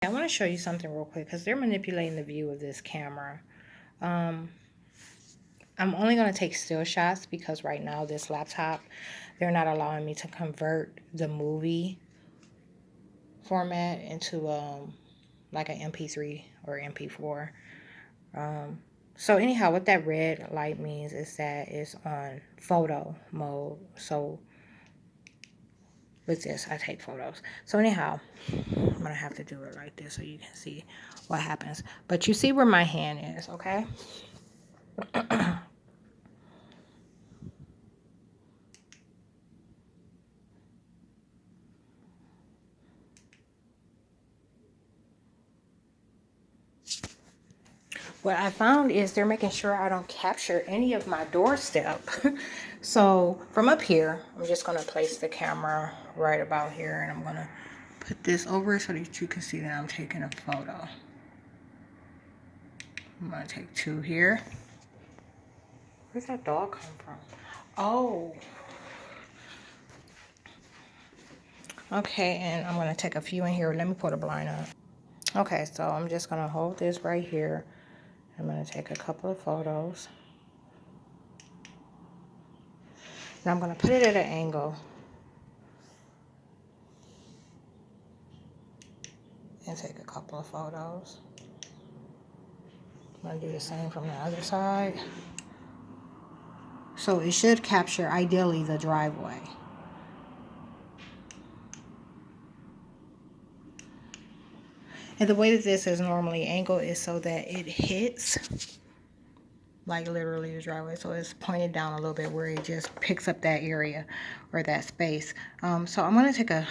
I want to show you something real quick because they're manipulating the view of this camera. I'm only going to take still shots because right now this laptop, they're not allowing me to convert the movie format into like an MP3 or MP4. So anyhow, what that red light means is that it's on photo mode. So with this, I take photos. So anyhow, I'm going to have to do it like this so you can see what happens. But you see where my hand is, okay? What I found is they're making sure I don't capture any of my doorstep. So from up here, I'm just going to place the camera right about here, and I'm going to put this over so that you can see that I'm taking a photo. I'm going to take two here. Where's that dog come from? Oh. Okay, and I'm going to take a few in here. Let me put a blind up. Okay, so I'm just going to hold this right here. I'm going to take a couple of photos. Now I'm going to put it at an angle. And take a couple of photos. I'm going to do the same from the other side. So it should capture, ideally, the driveway. And the way that this is normally angled is so that it hits, like literally the driveway. So it's pointed down a little bit where it just picks up that area or that space. So I'm going to take a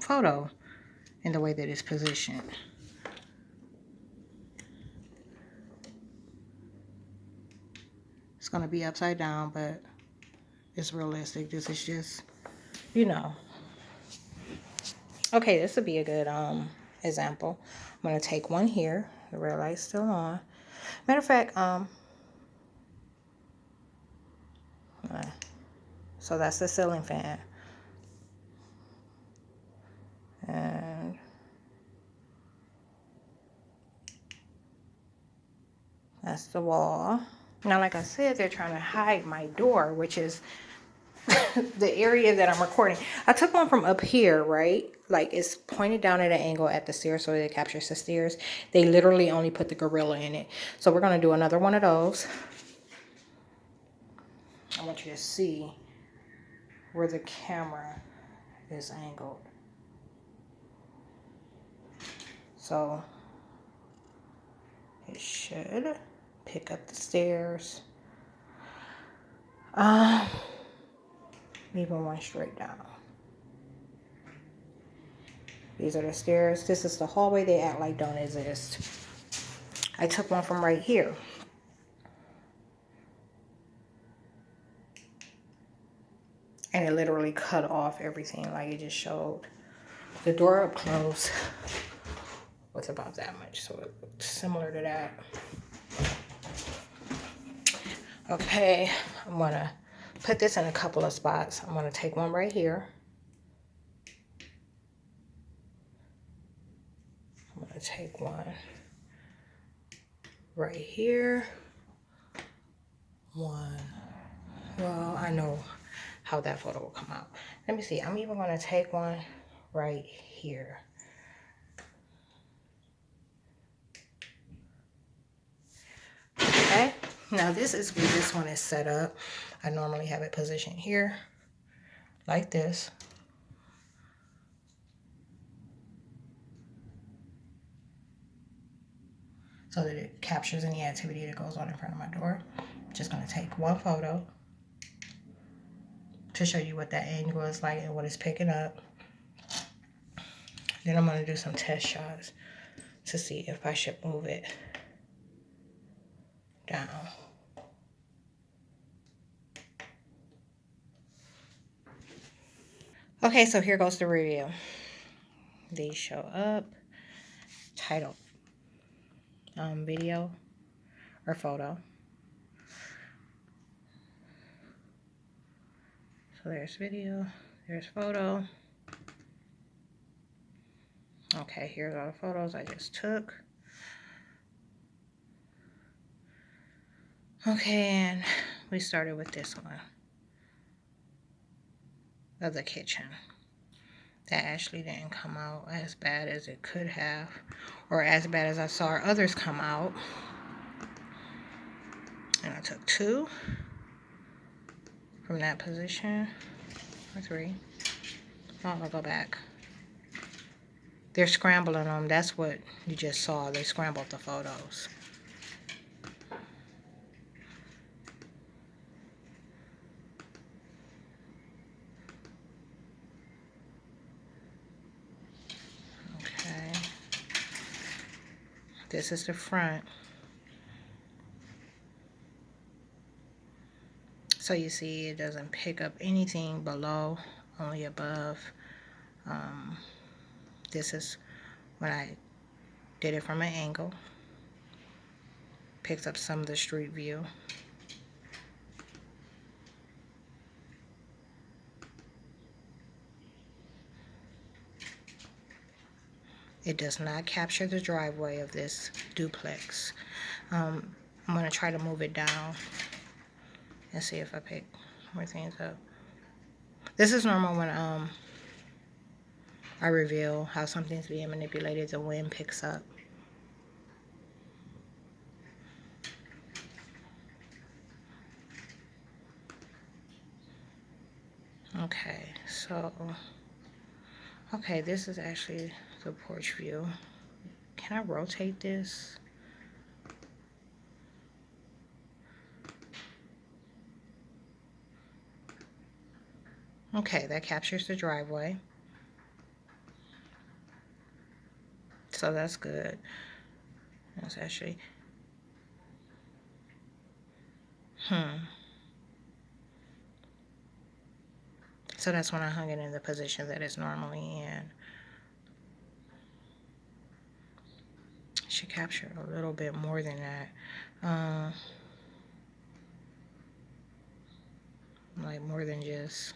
photo in the way that it's positioned. It's going to be upside down, but it's realistic. This is just, you know. Okay, this would be a good example. I'm going to take one here. The red light's still on. Matter of fact, so that's the ceiling fan. And that's the wall. Now, like I said, they're trying to hide my door, which is the area that I'm recording. I took one from up here, right? Like it's pointed down at an angle at the stairs so that it captures the stairs. They literally only put the gorilla in it. So we're going to do another one of those. I want you to see where the camera is angled. So it should pick up the stairs. Even one straight down. These are the stairs. This is the hallway they act like don't exist. I took one from right here. And it literally cut off everything. Like it just showed the door up close was about that much. So it looked similar to that. Okay, I'm gonna put this in a couple of spots. I'm gonna take one right here. I'm gonna take one right here. One. Well, I know how that photo will come out. Let me see. I'm even gonna take one right here. Okay. Now this is where this one is set up. I normally have it positioned here, like this. So that it captures any activity that goes on in front of my door. I'm just gonna take one photo to show you what that angle is like and what it's picking up. Then I'm gonna do some test shots to see if I should move it down. Okay, so here goes the review. These show up. Title, video or photo. So there's video, there's photo. Okay, here's all the photos I just took. Okay, and we started with this one of the kitchen. That actually didn't come out as bad as it could have, or as bad as I saw others come out. And I took 2 from that position, or 3. Oh, I'll go back. They're scrambling them. That's what you just saw. They scrambled the photos. Okay. This is the front. So you see it doesn't pick up anything below, only above. This is when I did it from an angle. Picks up some of the street view. It does not capture the driveway of this duplex. I'm going to try to move it down and see if I pick more things up. This is normal when I reveal how something's being manipulated. The wind picks up. Okay, so, okay, this is actually the porch view. Can I rotate this? Okay, that captures the driveway. So that's good. That's actually, So that's when I hung it in the position that it's normally in. Should capture a little bit more than that. Like more than just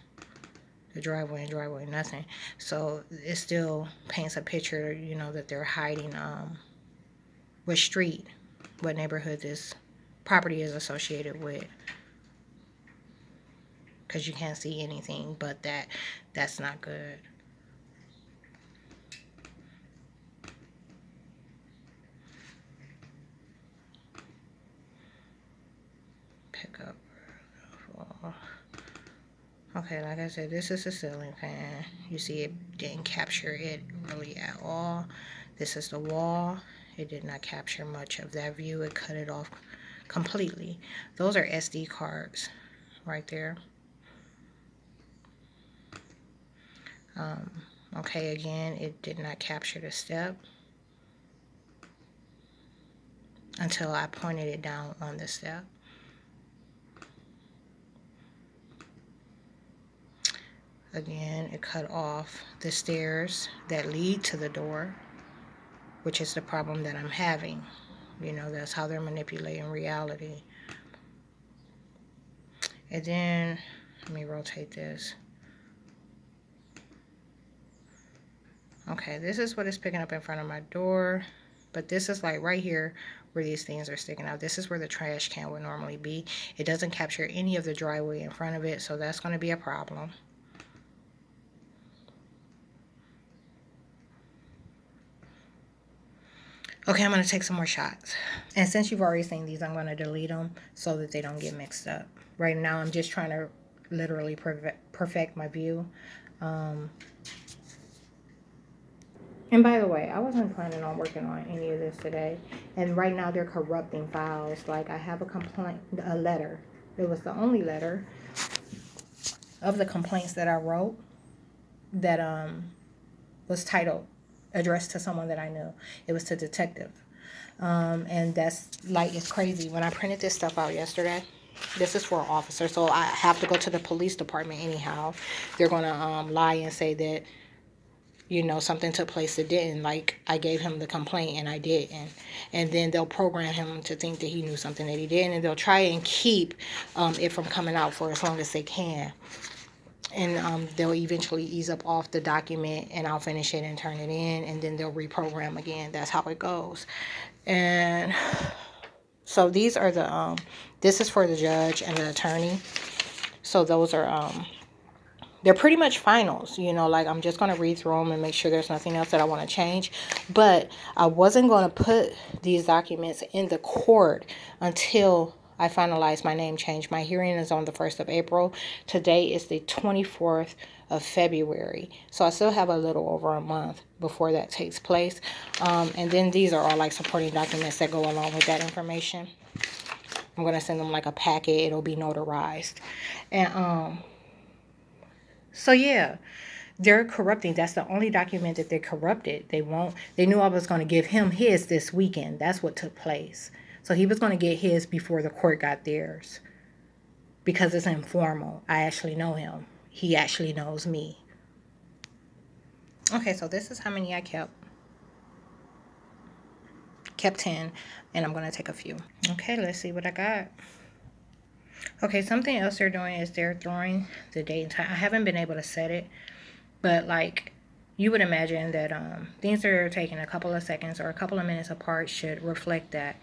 the driveway and driveway, nothing. So it still paints a picture, you know, that they're hiding what street, what neighborhood this property is associated with. Because you can't see anything but that's not good. Pick up. Okay, like I said, this is a ceiling fan. You see it didn't capture it really at all. This is the wall. It did not capture much of that view. It cut it off completely. Those are SD cards right there. Okay, again, it did not capture the step until I pointed it down on the step. Again, it cut off the stairs that lead to the door, which is the problem that I'm having. You know, that's how they're manipulating reality. And then, let me rotate this. Okay, this is what it's picking up in front of my door. But this is like right here where these things are sticking out. This is where the trash can would normally be. It doesn't capture any of the driveway in front of it, so that's going to be a problem. Okay, I'm going to take some more shots. And since you've already seen these, I'm going to delete them so that they don't get mixed up. Right now, I'm just trying to literally perfect my view. And by the way, I wasn't planning on working on any of this today. And right now, they're corrupting files. Like, I have a letter. It was the only letter of the complaints that I wrote that was titled, addressed to someone that I knew. It was to detective. And that's like, it's crazy. When I printed this stuff out yesterday, this is for an officer, so I have to go to the police department anyhow. They're going to lie and say that, you know, something took place that didn't. Like, I gave him the complaint and I didn't. And then they'll program him to think that he knew something that he didn't. And they'll try and keep it from coming out for as long as they can. and they'll eventually ease up off the document, and I'll finish it and turn it in, and then they'll reprogram again. That's how it goes. And so these are the this is for the judge and the attorney. So those are they're pretty much finals, you know, like I'm just going to read through them and make sure there's nothing else that I want to change. But I wasn't going to put these documents in the court until I finalize my name change. My hearing is on the 1st of April. Today is the 24th of February. So I still have a little over a month before that takes place. And then these are all like supporting documents that go along with that information. I'm going to send them like a packet. It'll be notarized. And so yeah, they're corrupting. That's the only document that they corrupted. They knew I was going to give him his this weekend. That's what took place. So he was going to get his before the court got theirs. Because it's informal. I actually know him. He actually knows me. Okay, so this is how many I kept. Kept 10. And I'm going to take a few. Okay, let's see what I got. Okay, something else they're doing is they're throwing the date and time. I haven't been able to set it. But like you would imagine that things that are taking a couple of seconds or a couple of minutes apart should reflect that.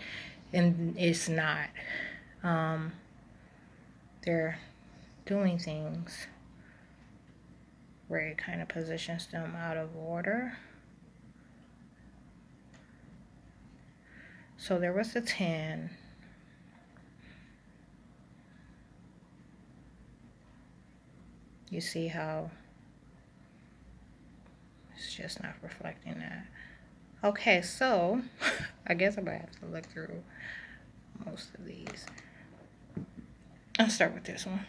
And it's not. They're doing things where it kind of positions them out of order. So there was the 10. You see how it's just not reflecting that. Okay, so I guess I'm going to have to look through most of these. I'll start with this one.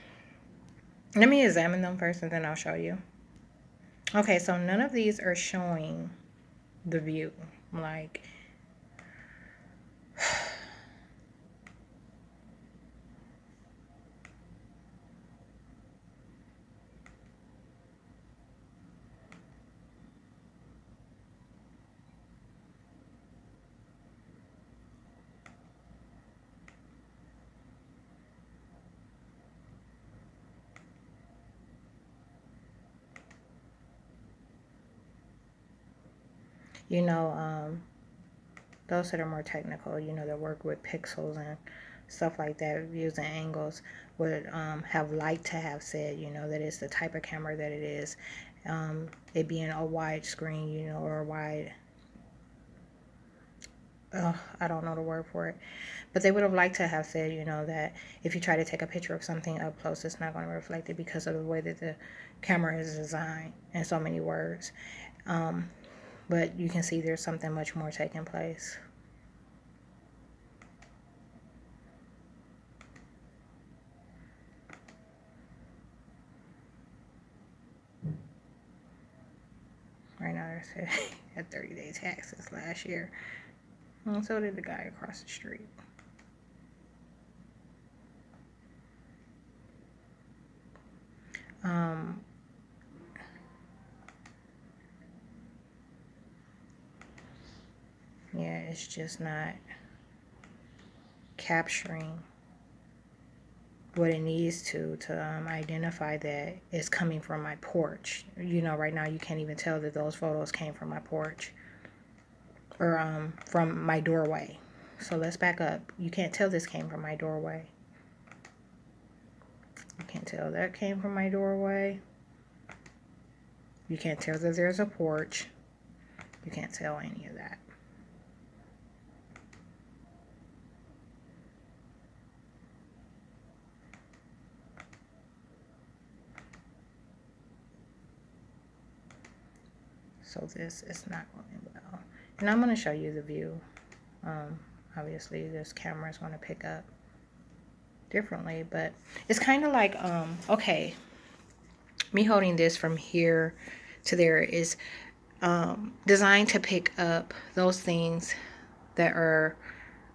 Let me examine them first and then I'll show you. Okay, so none of these are showing the view. Like, you know, those that are more technical, you know, that work with pixels and stuff like that, views and angles, would have liked to have said, you know, that it's the type of camera that it is. It being a wide screen, you know, or a wide, I don't know the word for it. But they would have liked to have said, you know, that if you try to take a picture of something up close, it's not going to reflect it because of the way that the camera is designed, in so many words. But you can see there's something much more taking place. Right now, they said had 30-day taxes last year. And so did the guy across the street. Yeah, it's just not capturing what it needs to identify that it's coming from my porch. You know, right now you can't even tell that those photos came from my porch or from my doorway. So let's back up. You can't tell this came from my doorway. You can't tell that came from my doorway. You can't tell that there's a porch. You can't tell any of that. So this is not going well. And I'm going to show you the view. Obviously, this camera is going to pick up differently, but it's kind of like, okay, me holding this from here to there is designed to pick up those things that are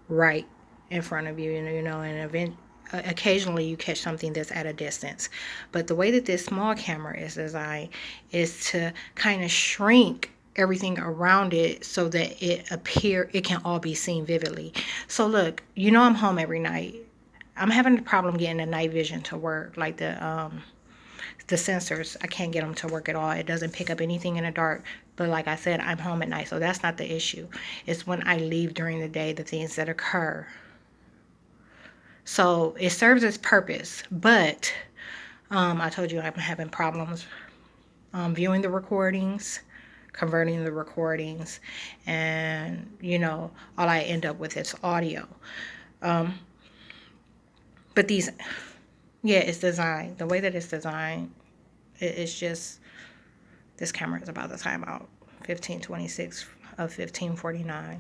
right in front of you, you know, and occasionally you catch something that's at a distance. But the way that this small camera is designed is to kind of shrink everything around it so that it can all be seen vividly. So look, you know, I'm home every night. I'm having a problem getting the night vision to work, like the the sensors, I can't get them to work at all. It doesn't pick up anything in the dark. But like I said, I'm home at night, so that's not the issue. It's when I leave during the day, the things that occur. So it serves its purpose, but I told you I'm having problems viewing the recordings, converting the recordings, and all I end up with is audio. But these, yeah, it's designed. The way that it's designed, it's just, this camera is about to time out. 1526 of 1549.